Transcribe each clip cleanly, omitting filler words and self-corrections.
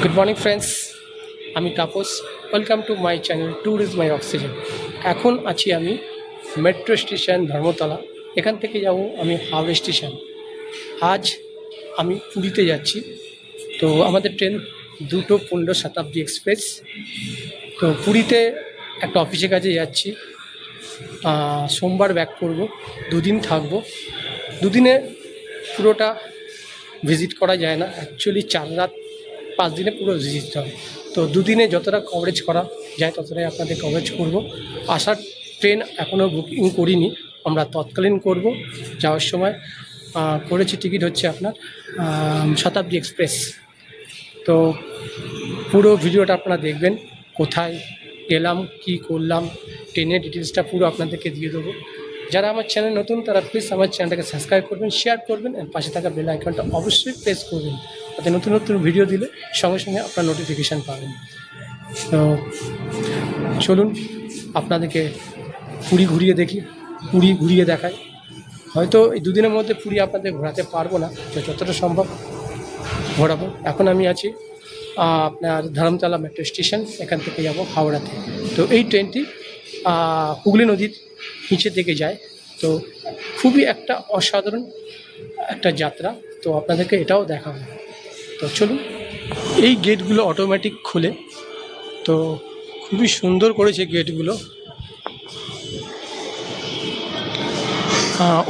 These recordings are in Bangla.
গুড মর্নিং ফ্রেন্ডস, আমি Tapas. Welcome to my channel tour is my oxygen. এখন আছি আমি মেট্রো স্টেশন ধর্মতলা। এখান থেকে যাব আমি হাওড়া স্টেশন। আজ আমি পুরীতে যাচ্ছি। তো আমাদের ট্রেন 2:15 শতাব্দী এক্সপ্রেস। তো পুরীতে একটা অফিসের কাছে যাচ্ছি। সোমবার ব্যাক করব, দুদিন থাকবো। দুদিনে পুরোটা ভিজিট করা যায় না, অ্যাকচুয়ালি 4 রাত 5 দিনে পুরো ভিজিট হবে। তো দুদিনে যতটা কভারেজ করা যায় ততটাই আপনাদের কভারেজ করব। আসার ট্রেন এখনও বুকিং করিনি, আমরা তৎকালীন করব। যাওয়ার সময় করেছি, টিকিট হচ্ছে আপনার শতাব্দী এক্সপ্রেস। তো পুরো ভিডিওটা আপনারা দেখবেন, কোথায় গেলাম, কি করলাম, ট্রেনের ডিটেলসটা পুরো আপনাদেরকে দিয়ে দেবো। যারা আমার চ্যানেল নতুন তারা প্লিজ আমার চ্যানেলটাকে সাবস্ক্রাইব করবেন, শেয়ার করবেন, আর পাশে থাকা বেল আইকনটা অবশ্যই প্রেস করবেন, তাতে নতুন নতুন ভিডিও দিলে সঙ্গে সঙ্গে আপনার নোটিফিকেশান পাবেন। তো চলুন আপনাদেরকে পুরী ঘুরিয়ে দেখি, পুরী ঘুরিয়ে দেখাই। হয়তো এই দুদিনের মধ্যে পুরী আপনাদের ঘোরাতে পারবো না, যতটা সম্ভব ঘোরাবো। এখন আমি আছি আপনার ধর্মতলা মেট্রো স্টেশন, এখান থেকে যাব হাওড়াতে। তো এই ট্রেনটি হুগলি নদীর নিচের দিকে যায়। তো খুবই একটা অসাধারণ একটা যাত্রা, তো আপনাদেরকে এটাও দেখাবো। তো চলুন। এই গেটগুলো অটোমেটিক খুলে, তো খুবই সুন্দর করেছে গেটগুলো।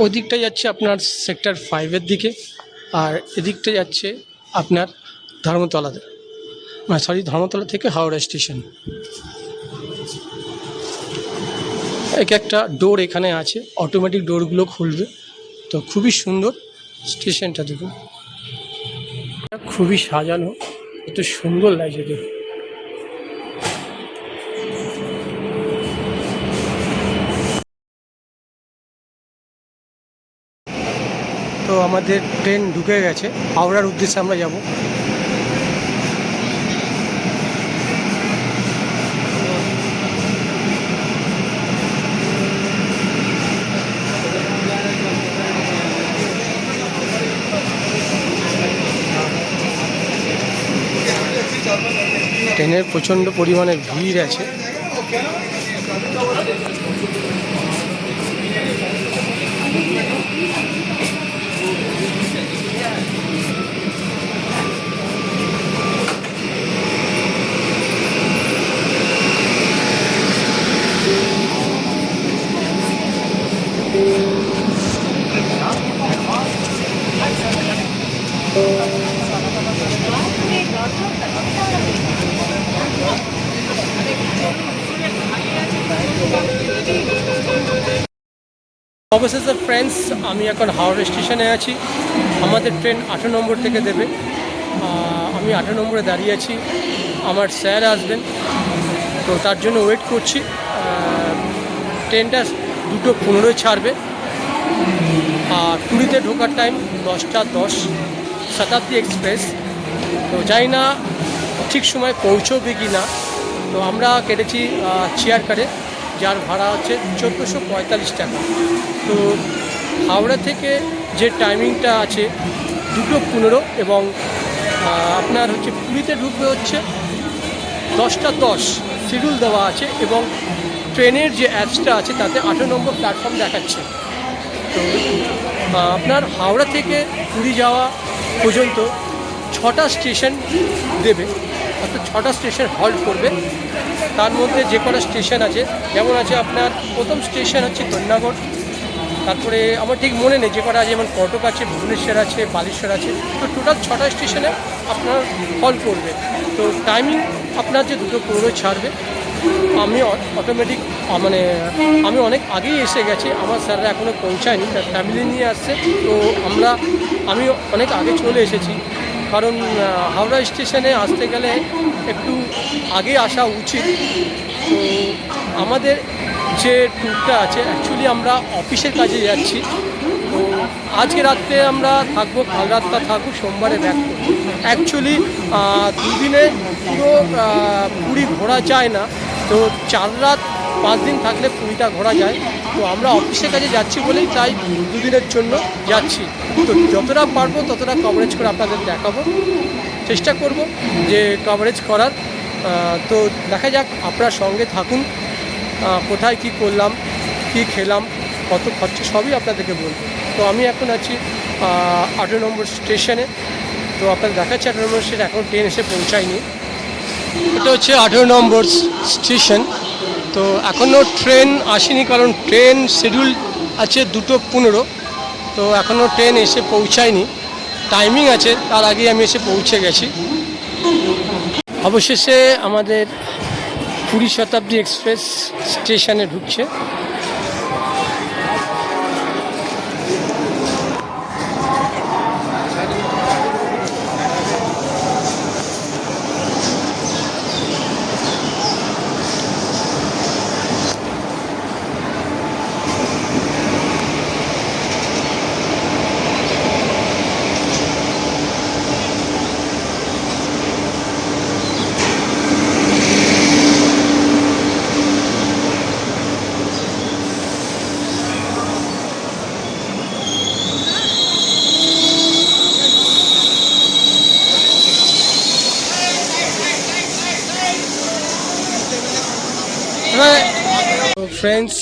ওই দিকটা যাচ্ছে আপনার সেক্টর 5-এর দিকে, আর এদিকটা যাচ্ছে আপনার ধর্মতলাতে, ধর্মতলা থেকে হাওড়া স্টেশন। এক একটা ডোর এখানে আছে, অটোমেটিক ডোরগুলো খুলবে। তো খুবই সুন্দর স্টেশনটা, দেখুন খুবই সাজানো, এত সুন্দর লাগছে দেখুন। তো আমাদের ট্রেন ঢুকে গেছে, হাওড়ার উদ্দেশ্যে আমরা যাব। ট্রেনের প্রচণ্ড পরিমাণে ভিড় আছে। অবশেষে ফ্রেন্ডস, আমি এখন হাওড়া স্টেশনে আছি। আমাদের ট্রেন 18 নম্বর থেকে দেবে। আমি 18 নম্বরে দাঁড়িয়ে আছি, আমার স্যার আসবেন, তো তার জন্য ওয়েট করছি। ট্রেনটা 2:15 ছাড়বে, আর পুরীতে ঢোকার টাইম 10:10 শতাব্দী এক্সপ্রেস। তো জানি না ঠিক সময় পৌঁছবে কি না। তো আমরা কেটেছি চেয়ার কারে, যার ভাড়া হচ্ছে 1445 টাকা। তো হাওড়া থেকে যে টাইমিংটা আছে 2:15, এবং আপনার হচ্ছে পুরীতে ঢুকবে হচ্ছে 10:10 শিডিউল দেওয়া আছে, এবং ট্রেনের যে অ্যাপসটা আছে তাতে 18 নম্বর প্ল্যাটফর্ম দেখাচ্ছে। তো আপনার হাওড়া থেকে পুরী যাওয়া পর্যন্ত 6টা স্টেশন দেবে, অর্থাৎ 6টা স্টেশন হল্ট করবে। তার মধ্যে যে কটা স্টেশন আছে, যেমন আছে আপনার প্রথম স্টেশন হচ্ছে কন্যাগড়, তারপরে আমার ঠিক মনে নেই যে কটা আছে, যেমন কটক আছে, ভুবনেশ্বর আছে, বালেশ্বর আছে। তো টোটাল 6টা স্টেশনে আপনার হল্ট করবে। তো টাইমিং আপনার যে 2:15 ছাড়বে। আমি অটোমেটিক আমি অনেক আগেই এসে গেছি, আমার স্যাররা এখনও পৌঁছায়নি, তার ফ্যামিলি নিয়ে আসছে। তো আমি অনেক আগে চলে এসেছি, কারণ হাওড়া স্টেশনে আসতে গেলে একটু আগে আসা উচিত। তো আমাদের যে ট্যুরটা আছে, অ্যাকচুয়ালি আমরা অফিসের কাজে যাচ্ছি। তো আজকে রাত্রে আমরা থাকবো, কাল রাতটা থাকবো, সোমবারে ব্যাক করবো। অ্যাকচুয়ালি দুদিনে পুরো পুরী ঘোরা যায় না, তো 4 রাত 5 দিন থাকলে পুরীটা ঘোরা যায়। তো আমরা অফিসের কাজে যাচ্ছি বলেই তাই দুদিনের জন্য যাচ্ছি। তো যতটা পারবো ততটা কভারেজ করে আপনাদের দেখাবো। চেষ্টা করব যে কভারেজ করার। তো দেখা যাক, আপনার সঙ্গে থাকুন। কোথায় কি করলাম, কি খেলাম, কত খরচা, সবই আপনাদেরকে বলবো। তো আমি এখন আছি 18 নম্বর স্টেশনে। তো আপনাদের দেখাচ্ছে 18 নম্বর স্টেশন, এখন ট্রেন এসে পৌঁছায়নি। এটা হচ্ছে 18 নম্বর স্টেশন। তো এখনও ট্রেন আসেনি, কারণ ট্রেন শিডিউল আছে 2:15। তো এখনও ট্রেন এসে পৌঁছায়নি, টাইমিং আছে, তার আগেই আমি এসে পৌঁছে গেছি। অবশেষে আমাদের পুরী শতাব্দী এক্সপ্রেস স্টেশনে ঢুকছে। ফ্রেন্ডস,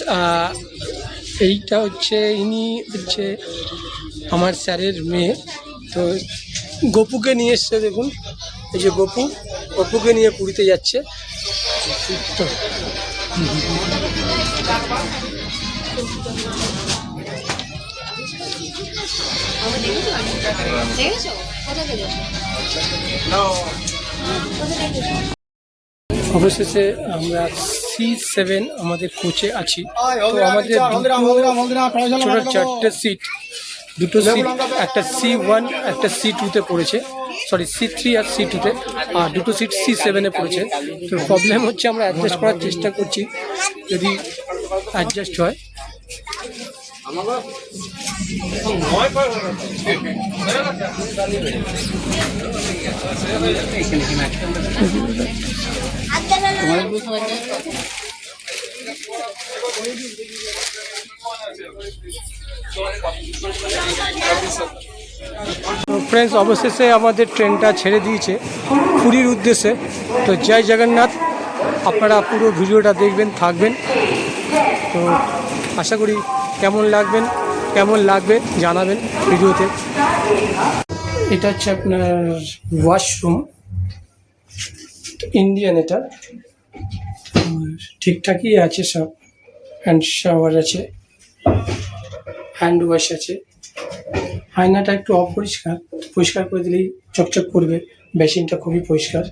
এইটা হচ্ছে, ইনি হচ্ছে আমার স্যারের মেয়ে। তো গপুকে নিয়ে এসছে, দেখুন এই যে গপুকে নিয়ে পুরীতে যাচ্ছে। তো অবশেষে আমরা C7 আমাদের কোচে আছি। তো আমাদের ছোটো 4টে সিট, 2টো সিট, একটা C1 একটা C2-তে পড়েছে, সরি C3 আর C2-তে, আর 2টো সিট C7-এ পড়েছে। তো প্রবলেম হচ্ছে, আমরা অ্যাডজাস্ট করার চেষ্টা করছি, যদি অ্যাডজাস্ট হয়। তো ফ্রেন্ডস, অবশেষে আমাদের ট্রেনটা ছেড়ে দিয়েছে পুরীর উদ্দেশ্যে। তো জয় জগন্নাথ। আপনারা পুরো ভিডিওটা দেখবেন, থাকবেন। তো আশা করি কেমন লাগবে জানাবেন ভিডিওতে। এটা হচ্ছে আপনার ওয়াশরুম, ইন্ডিয়ান। এটা ঠিকঠাকই আছে সব, হ্যান্ড শাওয়ার আছে, হ্যান্ড ওয়াশ আছে। আয়নাটা একটু অপরিষ্কার, পরিষ্কার করে দিলেই চকচক করবে। বেসিনটা খুবই পরিষ্কার,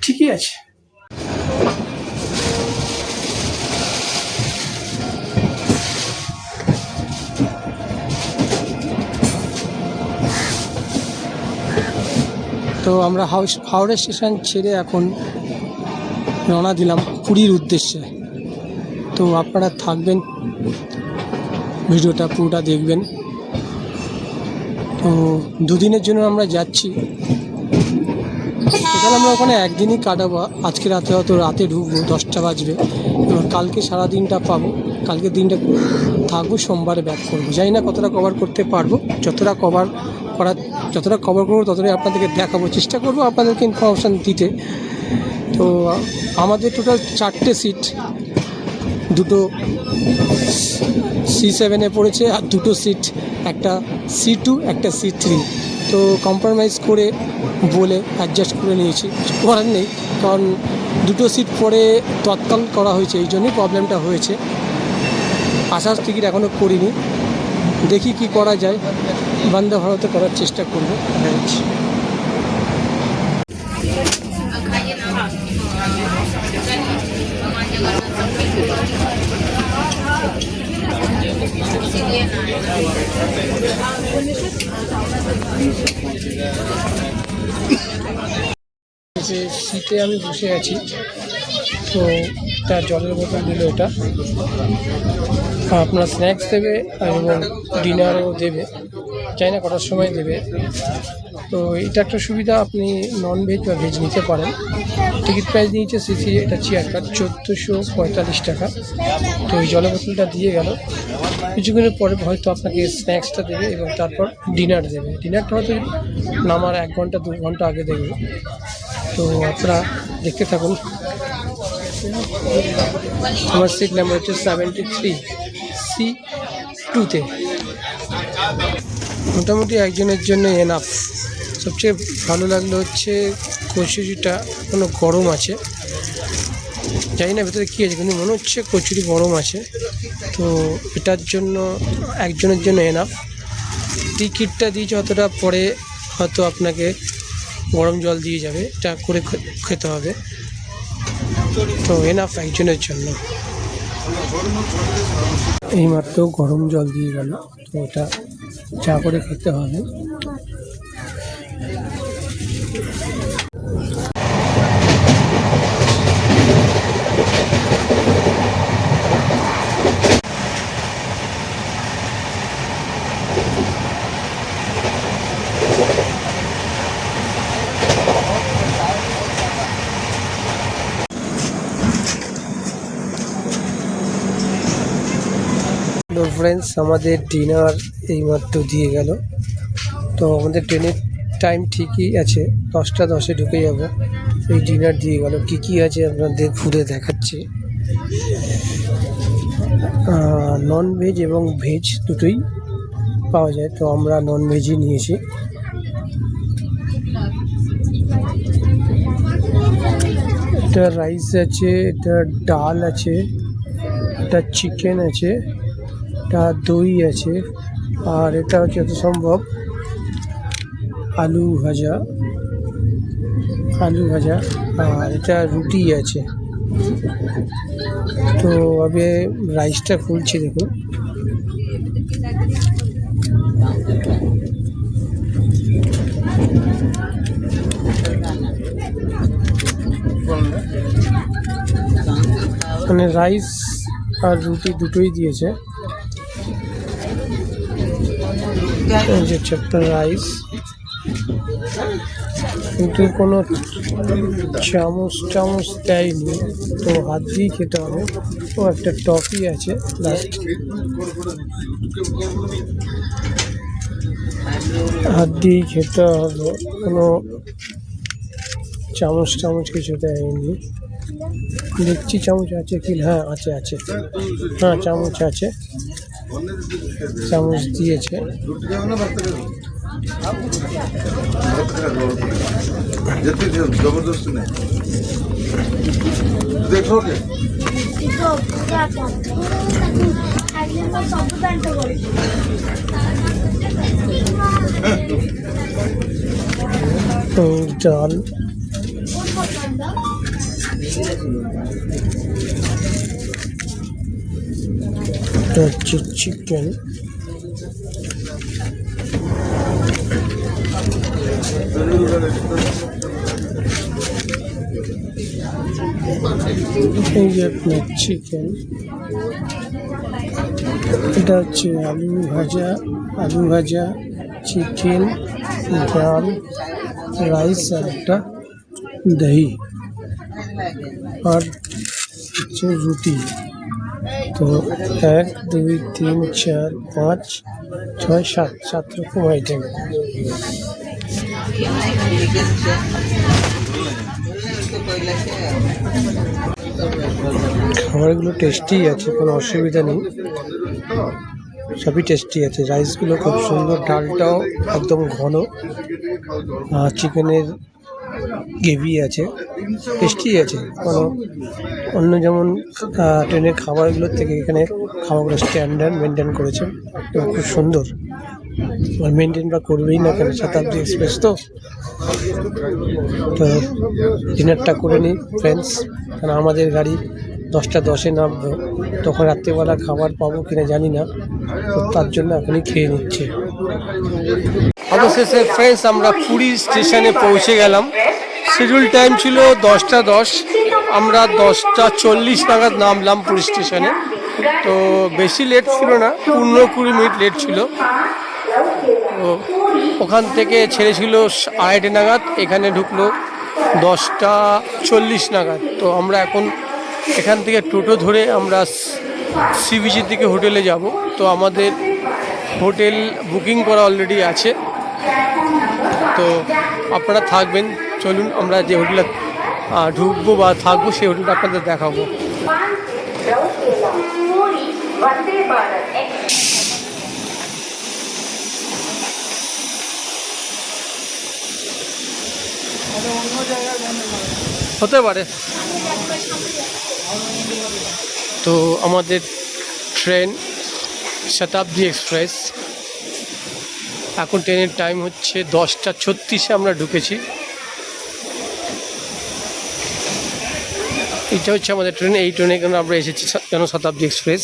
ঠিকই আছে। তো আমরা হাওড়া স্টেশন ছেড়ে এখন রওনা দিলাম পুরীর উদ্দেশ্যে। তো আপনারা থাকবেন, ভিডিওটা পুরোটা দেখবেন। তো দুদিনের জন্য আমরা যাচ্ছি। টোটাল আমরা ওখানে একদিনই কাটাবো। আজকে রাতে হয়তো রাতে ঢুকবো, 10টা বাজবে। এবার কালকে সারা দিনটা পাবো, কালকের দিনটা থাকবো, সোমবারে ব্যাক করবো। জানি না কতটা কভার করতে পারবো। যতটা কভার করবো ততটাই আপনাদেরকে দেখাবো, চেষ্টা করবো আপনাদেরকে ইনফরমেশান দিতে। তো আমাদের টোটাল 4টে সিট, 2টো C7-এ পড়েছে, আর 2টো সিট, একটা C2 একটা C3। তো কম্প্রোমাইজ করে বলে অ্যাডজাস্ট করে নিয়েছি, করার নেই, কারণ 2টো সিট পরে তৎকাল করা হয়েছে, এই জন্যই প্রবলেমটা হয়েছে। আসার টিকিট এখনও করিনি, দেখি কি করা যায়, বন্দে ভারতে করার চেষ্টা করবো। যে সিটে আমি বসে আছি, তো তার জলের বোতল দিল, এটা আপনার স্ন্যাক্স দেবে এবং ডিনারও দেবে। জানি না কটার সময় দেবে। তো এটা একটা সুবিধা, আপনি নন ভেজ বা ভেজ নিতে পারেন। টিকিট প্রাইস নিয়েছে সিসি, এটা চেয়ার কার্ড 1445 টাকা। তো এই জলের বোতলটা দিয়ে গেল, কিছুক্ষণের পরে হয়তো আপনাকে স্ন্যাক্সটা দেবে এবং তারপর ডিনার দেবে। ডিনারটা হয়তো নামার 1 ঘন্টা 2 ঘন্টা আগে দেবে। তো আপনারা দেখতে থাকুন। আমার সিট নাম্বার হচ্ছে 73C2-তে। মোটামুটি একজনের জন্য এনাফ। সবচেয়ে ভালো লাগলো হচ্ছে কচুরিটা কোনো গরম আছে, জানি না ভেতরে কী আছে, কিন্তু মনে হচ্ছে কচুরি গরম আছে। তো এটার জন্য একজনের জন্য এনাফ। টিকিটটা দিয়েছে অতটা, পরে হয়তো আপনাকে গরম জল দিয়ে যাবে, এটা করে খেতে হবে। তো এনাফ একজনের জন্য। এইমাত্র গরম জল দিয়ে গেল, তো এটা চা করে খেতে হবে। হ্যালো ফ্রেন্ডস, আমাদের ডিনার এইমাত্র দিয়ে গেল। তো আমাদের ট্রেনের টাইম ঠিকই আছে, 10টা 10-এ ঢুকে যাব। এই ডিনার দিয়ে গেল। কী কী আছে আপনাদের ঘুরে দেখাচ্ছি। নন ভেজ এবং ভেজ দুটোই পাওয়া যায়, তো আমরা নন ভেজই নিয়েছি। এটা রাইস আছে, এটা ডাল আছে, এটা চিকেন আছে, এটা দই আছে, আর এটা হচ্ছে যত সম্ভব আলু ভাজা, আর এটা রুটি আছে। তো আমি রাইসটা খুলছি, দেখুন। মানে রাইস আর রুটি দুটোই দিয়েছে। এই যে ছোট্ট রাইস, কিন্তু কোনো চামচ দেয়নি, তো হাত দিয়েই খেতে হবে। ও একটা টফি আছে লাস্ট, হাত দিয়েই খেতে হবে, কোনো চামচ কিছু দেয়নি। দেখছি চামচ আছে কি, হ্যাঁ আছে, হ্যাঁ চামচ আছে, চামচ দিয়েছে। জবরদস্তি নেই, দেখোগে ডাল, চিকেন, এই যে আপনার চিকেন, এটা হচ্ছে আলু ভাজা, চিকেন, ডাল, রাইস আর একটা দহি, আর হচ্ছে রুটি। তো 1 2 3 4 5 6 7 রকম আইটেম। খাবারগুলো টেস্টি আছে, কোনো অসুবিধা নেই, সবই টেস্টি আছে। রাইসগুলো খুব সুন্দর, ডালটাও একদম ঘন, চিকেনের গ্রেভি আছে, টেস্টি আছে। কোনো অন্য যেমন ট্রেনের খাবারগুলোর থেকে এখানে খাবারগুলো স্ট্যান্ডার্ড মেনটেন করেছে এবং খুব সুন্দর। আর মেনটেন বা করবেই না কেন, শতাব্দী এক্সপ্রেস তো ডিনারটা করে নিই ফ্রেন্ডস, কারণ আমাদের গাড়ি 10টা 10-এ নামবো, তখন রাত্রিবেলা খাবার পাবো কিনা জানি না, তো তার জন্য এখনই খেয়ে নিচ্ছে। অবশেষে ফ্রেন্ডস আমরা পুরী স্টেশনে পৌঁছে গেলাম। শিডিউল টাইম ছিল 10টা 10, আমরা 10টা 40 নাগাদ নামলাম পুরী স্টেশনে। তো বেশি লেট ছিল না, 15-20 মিনিট লেট ছিল। ওখান থেকে ছেড়েছিল 2:30 নাগাদ, এখানে ঢুকলো 10:40 নাগাদ। তো আমরা এখন এখান থেকে টোটো ধরে আমরা সি বিচের দিকে হোটেলে যাব। তো আমাদের হোটেল বুকিং করা অলরেডি আছে, তো আপনারা থাকবেন। চলুন আমরা যে হোটেলে ঢুকবো বা থাকবো সেই হোটেলটা আপনাদের দেখাবো। হতে পারে। তো আমাদের ট্রেন শতাব্দী এক্সপ্রেস, এখন ট্রেনের টাইম হচ্ছে 10:36-এ আমরা ঢুকেছি। এটা হচ্ছে আমাদের ট্রেন, এই ট্রেনে কেন আমরা এসেছি জনশতাব্দী এক্সপ্রেস।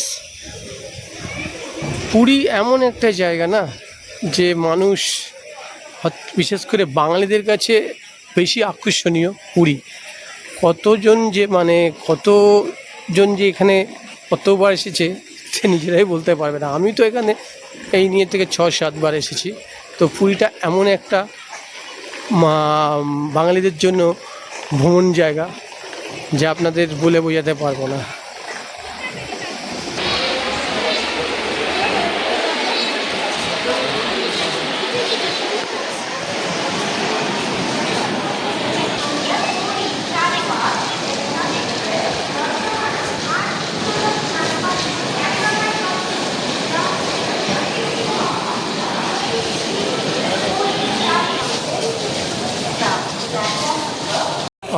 পুরী এমন একটা জায়গা না, যে মানুষ বিশেষ করে বাঙালিদের কাছে বেশি আকর্ষণীয় পুরী। কতজন যে এখানে কতবার এসেছে সে নিজেরাই বলতে পারবে না। আমি তো এখানে এই নিয়ে থেকে 6-7 বার এসেছি। তো পুরীটা এমন একটা বাঙালিদের জন্য ভ্রমণ জায়গা যা আপনাদের বলে বোঝাতে পারবো না।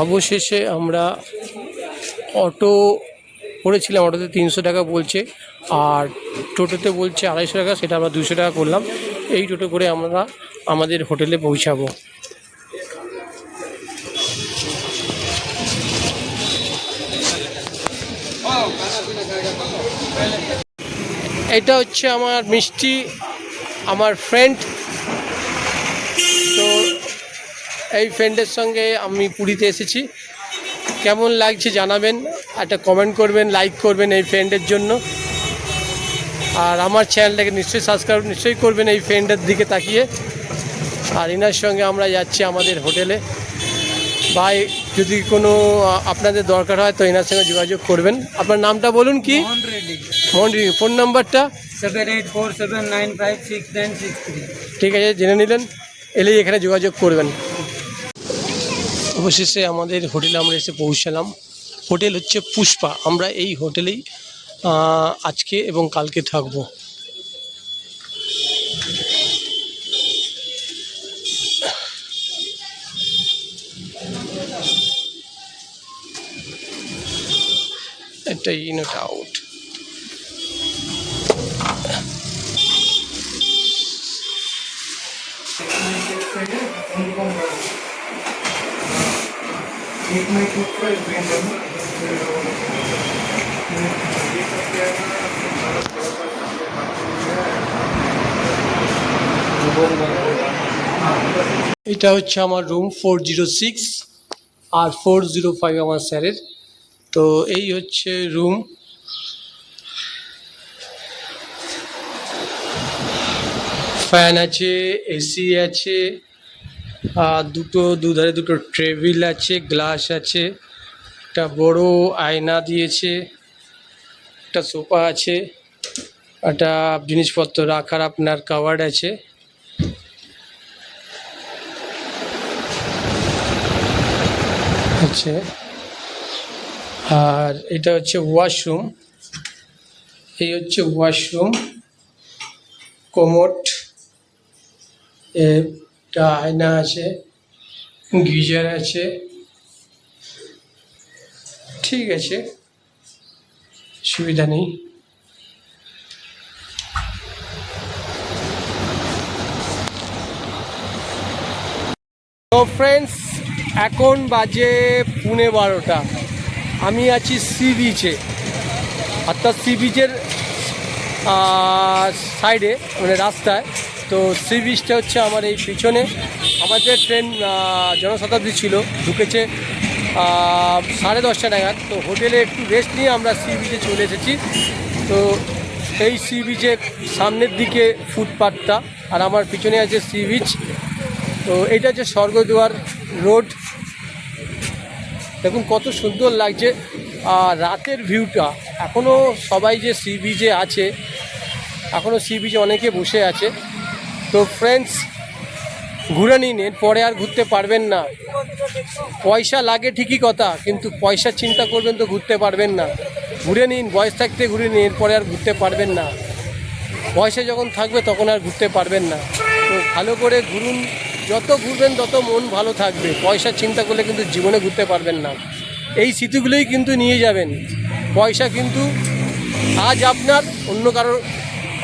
অবশেষে আমরা অটো করেছিলাম, অটোতে 300 টাকা বলছে, আর টোটোতে বলছে 250 টাকা, সেটা আমরা 200 টাকা করলাম। এই টোটো করে আমরা আমাদের হোটেলে পৌঁছাবো। এটা হচ্ছে আমার মিষ্টি, আমার ফ্রেন্ড। তো এই ফ্রেন্ডের সঙ্গে আমি পুরীতে এসেছি। কেমন লাগছে জানাবেন, একটা কমেন্ট করবেন, লাইক করবেন এই ফ্রেন্ডের জন্য। আর আমার চ্যানেলটাকে নিশ্চয়ই সাবস্ক্রাইব নিশ্চয়ই করবেন এই ফ্রেন্ডের দিকে তাকিয়ে। আর এনার সঙ্গে আমরা যাচ্ছি আমাদের হোটেলে। ভাই, যদি কোনো আপনাদের দরকার হয় তো এনার সঙ্গে যোগাযোগ করবেন। আপনার নামটা বলুন কি? মোহন রেড্ডি। ফোন নাম্বারটা 7847956963। ঠিক আছে, জেনে নিলেন, এলেই এখানে যোগাযোগ করবেন। অবশেষে আমাদের হোটেলে আমরা এসে পৌঁছালাম। হোটেল হচ্ছে পুষ্পা। আমরা এই হোটেলেই আজকে এবং কালকে থাকবো। একটা ইন এটা আউট। এটা হচ্ছে আমার রুম 406 আর 405 আমার স্যারের। তো এই হচ্ছে রুম। ফ্যান আছে, এসি আছে, আর দুধারে দুটো টেবিল আছে, গ্লাস আছে, একটা বড় আয়না দিয়েছে, একটা সোফা আছে, একটা জিনিসপত্র রাখার আপনার কাভার্ড আছে। আচ্ছা, আর এটা হচ্ছে ওয়াশরুম। এই হচ্ছে ওয়াশরুম, কোমোড, একটা আয়না আছে, গিজার আছে। ঠিক আছে, সুবিধা নেই। তো ফ্রেন্ডস, এখন বাজে 12:30। আমি আছি সি বিচে, অর্থাৎ সি বিচের সাইডে, মানে রাস্তায়। তো সি বিচটা হচ্ছে আমার এই পিছনে। আমাদের ট্রেন জনশতাব্দী ছিল, ঢুকেছে 10:30 নাগাদ। তো হোটেলে একটু রেস্ট নিয়ে আমরা সি বিচে চলে এসেছি। তো এই সি বিচের সামনের দিকে ফুটপাথটা, আর আমার পিছনে আছে সি বিচ। তো এটা হচ্ছে স্বর্গদুয়ার রোড। দেখুন কত সুন্দর লাগছে। আর রাতের ভিউটা, এখনও সবাই যে সি বিচে আছে, এখনও সি বিচে অনেকে বসে আছে। তো ফ্রেন্ডস, ঘুরে নিন, এরপরে আর ঘুরতে পারবেন না। পয়সা লাগে ঠিকই কথা, কিন্তু পয়সার চিন্তা করবেন তো ঘুরতে পারবেন না। ঘুরে নিন, বয়স থাকতে ঘুরে নিন, এরপরে আর ঘুরতে পারবেন না। বয়সে যখন থাকবে তখন আর ঘুরতে পারবেন না। তো ভালো করে ঘুরুন, যত ঘুরবেন তত মন ভালো থাকবে। পয়সার চিন্তা করলে কিন্তু জীবনে ঘুরতে পারবেন না। এই স্মৃতিগুলোই কিন্তু নিয়ে যাবেন। পয়সা কিন্তু আজ আপনার, অন্য কারোর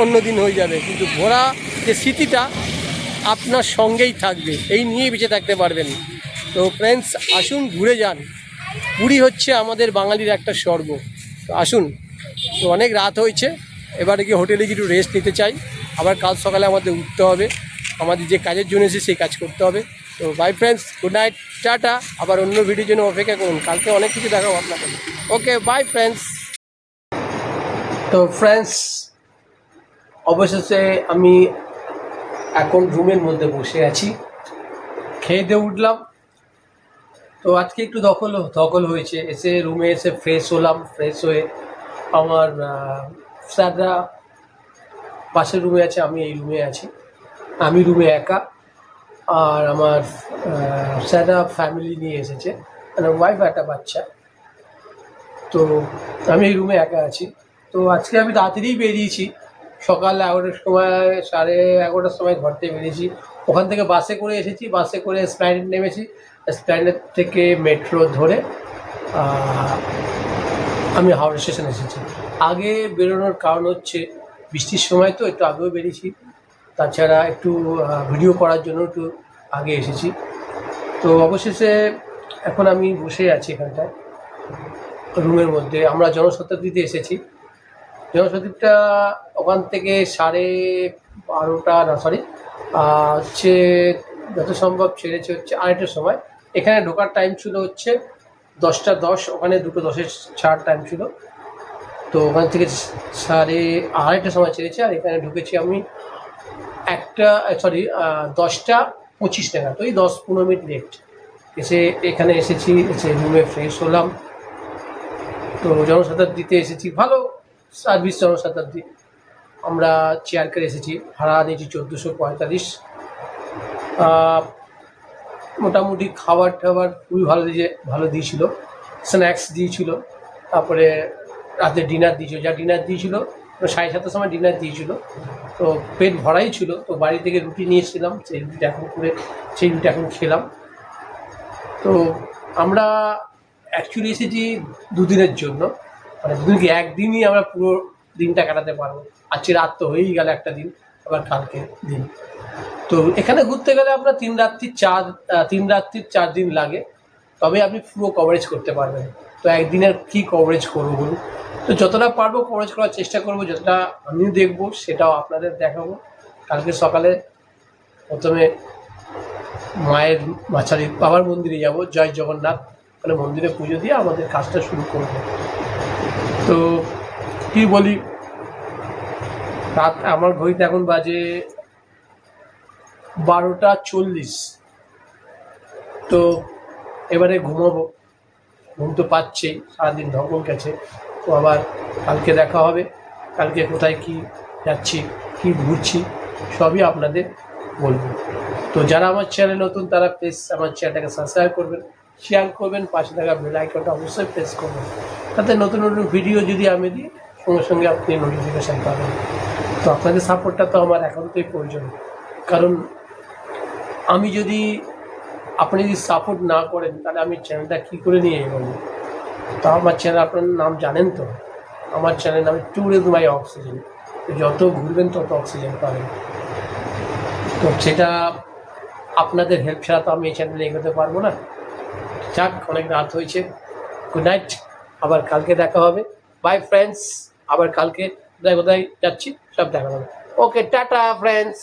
অন্য দিন হয়ে যাবে, কিন্তু ঘোরা যে স্মৃতিটা আপনার সঙ্গেই থাকবে, এই নিয়ে বেঁচে থাকতে পারবেন। তো ফ্রেন্ডস, আসুন ঘুরে যান। পুরী হচ্ছে আমাদের বাঙালির একটা স্বর্গ। তো আসুন। তো অনেক রাত হয়েছে, এবারে গিয়ে হোটেলে গিয়ে একটু রেস্ট নিতে চাই। আবার কাল সকালে আমাদের উঠতে হবে, আমাদের যে কাজের জন্য এসে সেই কাজ করতে হবে। তো by friends, good night, tata. আবার অন্য ভিডিওর জন্য অপেক্ষা করুন, কালকে অনেক কিছু দেখাবো আপনাকে। ওকে, বাই ফ্রেন্ডস। তো ফ্রেন্ডস, অবশেষে আমি এখন রুমের মধ্যে বসে আছি, খেয়ে দিয়ে উঠলাম। তো আজকে একটু দখল হয়েছে। এসে রুমে এসে ফ্রেশ হলাম। ফ্রেশ হয়ে আমার স্যাররা পাশের রুমে আছে, আমি এই রুমে আছি। আমি রুমে একা, আর আমার স্যাররা ফ্যামিলি নিয়ে এসেছে, মানে ওয়াইফ একটা বাচ্চা। তো আমি এই রুমে একা আছি। তো আজকে আমি তাড়াতাড়িই বেরিয়েছি, সকাল 11টার সময়, 11:30টার সময় ঘর থেকে বেরিয়েছি। ওখান থেকে বাসে করে এসেছি, বাসে করে এসপ্ল্যানেড নেমেছি। এসপ্ল্যানেড থেকে মেট্রো ধরে আমি হাওড়া স্টেশন এসেছি। আগে বেরোনোর কারণ হচ্ছে বৃষ্টির সময়, তো একটু আগেও বেরিয়েছি। তাছাড়া একটু ভিডিও করার জন্য একটু আগে এসেছি। তো অবশেষে এখন আমি বসে আছি এখানটায় রুমের মধ্যে। আমরা জনশতাব্দীতে এসেছি। জনশতাব্দীটা ওখান থেকে 12:30, না সরি, হচ্ছে যত সম্ভব ছেড়েছে হচ্ছে 2:30টার সময়। এখানে ঢোকার টাইম ছিল হচ্ছে 10:10, ওখানে 2:10 ছাড় টাইম ছিল। তো ওখান থেকে 2:30টার সময় ছেড়েছে, আর এখানে ঢুকেছি আমি 10:25 নাগাদ, ওই 10-15 মিনিট লেট। এসে এখানে এসেছি, এসে রুমে ফ্রেশ হলাম। তো জনশতাব্দীতে এসেছি, ভালো সার্ভিস জনশতাব্দী। আমরা চেয়ার করে এসেছি, ভাড়া নিয়েছি 1445। মোটামুটি খাবার টাবার খুবই ভালো দিয়েছিল। স্ন্যাক্স দিয়েছিল, তারপরে রাতে ডিনার দিয়েছিল। ডিনার দিয়েছিল 7:30টার সময় ডিনার দিয়েছিল। তো পেট ভরাই ছিল। তো বাড়ি থেকে রুটি নিয়েছিলাম, সেই রুটিটা এখন খেলাম। তো আমরা অ্যাকচুয়ালি এসেছি দুদিনের জন্য, মানে দুদিনকে একদিনই আমরা পুরো দিনটা কাটাতে পারবো। আজকে রাত তো হয়েই গেল একটা দিন, আবার কালকে দিন। তো এখানে ঘুরতে গেলে আপনার 3 রাত্রির 4 দিন লাগে, তবে আপনি পুরো কভারেজ করতে পারবেন। তো একদিনের কি কভারেজ করবো বলুন? তো যতটা পারবো কভারেজ করার চেষ্টা করবো, যতটা আমিও দেখবো সেটাও আপনাদের দেখাবো। কালকে সকালে প্রথমে মায়ের মাছারি বাবার মন্দিরে যাব, জয় জগন্নাথ, মানে মন্দিরে পুজো দিয়ে আমাদের কাজটা শুরু করবো। তো কী বলি, রাত আমার ঘড়িতে এখন বাজে 12:40। তো এবারে ঘুমাবো, ঘুম তো পাচ্ছেই, সারাদিন ধকল গেছে। তো আবার কালকে দেখা হবে। কালকে কোথায় কি যাচ্ছি, কি ঘুরছি, সবই আপনাদের বলবো। তো যারা আমার চ্যানেল নতুন, তারা প্লিজ আমার চ্যানেলটাকে সাবস্ক্রাইব করবেন, শেয়ার করবেন, পাশে থাকা বেল আইকনটা অবশ্যই প্রেস করবেন, তাতে নতুন নতুন ভিডিও যদি আমি দিই সঙ্গে সঙ্গে আপনি নোটিফিকেশান পাবেন। তো আপনাদের সাপোর্টটা তো আমার একান্তই প্রয়োজন, কারণ আপনি যদি সাপোর্ট না করেন তাহলে আমি চ্যানেলটা কী করে নিয়ে এগোবো। তো আমার চ্যানেল, আপনার নাম জানেন তো, আমার চ্যানেল নাম ট্যুরিজম বাই অক্সিজেন। যত ঘুরবেন তত অক্সিজেন পাবেন। তো সেটা আপনাদের হেল্প ছাড়া তো আমি এই চ্যানেলে এগোতে পারবো না। যাক, অনেক রাত হয়েছে, গুড নাইট, আবার কালকে দেখা হবে। বাই ফ্রেন্ডস, আবার কালকে কোথায় কোথায় যাচ্ছি সব দেখা হবে। ওকে, টাটা ফ্রেন্ডস।